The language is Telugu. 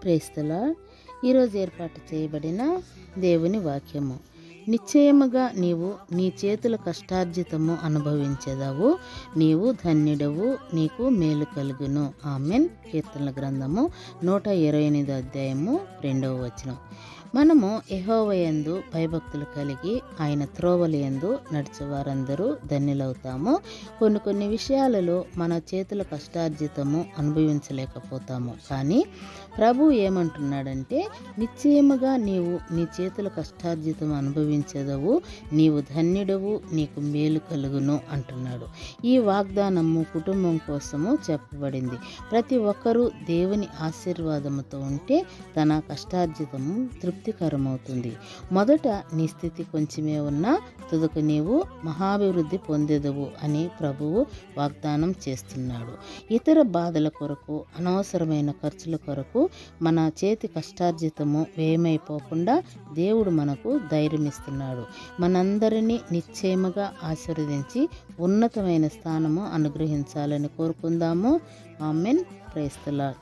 Praise the lord. ఈరోజు ఏర్పాటు చేయబడిన దేవుని వాక్యము. నిశ్చయముగా నీవు నీ చేతుల కష్టార్జితము అనుభవించెదవు, నీవు ధన్యుడవు, నీకు మేలు కలుగును. ఆమెన్. కీర్తనల గ్రంథము 128 అధ్యాయము 2వ వచనం. మనము యెహోవా యందు భయభక్తులు కలిగి ఆయన త్రోవల యందు నడిచేవారందరూ ధన్యులవుతాము. కొన్ని విషయాలలో మన చేతుల కష్టార్జితము అనుభవించలేకపోతాము. కానీ ప్రభు ఏమంటున్నాడంటే, నిశ్చయముగా నీవు నీ చేతుల కష్టార్జితం అనుభవించదవు, నీవు ధన్యుడవు, నీకు మేలు కలుగును అంటున్నాడు. ఈ వాగ్దానము కుటుంబం కోసము చెప్పబడింది. ప్రతి ఒక్కరూ దేవుని ఆశీర్వాదముతో ఉంటే తన కష్టార్జితము తృప్తికరమవుతుంది. మొదట నీ స్థితి కొంచెమే ఉన్నా తుదకు నీవు మహాభివృద్ధి పొందెదవు అని ప్రభువు వాగ్దానం చేస్తున్నాడు. ఇతర బాధల కొరకు, అనవసరమైన ఖర్చుల కొరకు మన చేతి కష్టార్జితము వ్యయమైపోకుండా దేవుడు మనకు ధైర్యం ఇస్తున్నాడు. మనందరినీ నిశ్చయముగా ఆశీర్వదించి ఉన్నతమైన స్థానము అనుగ్రహించాలని కోరుకుందాము. ఆమెన్. Praise the lord.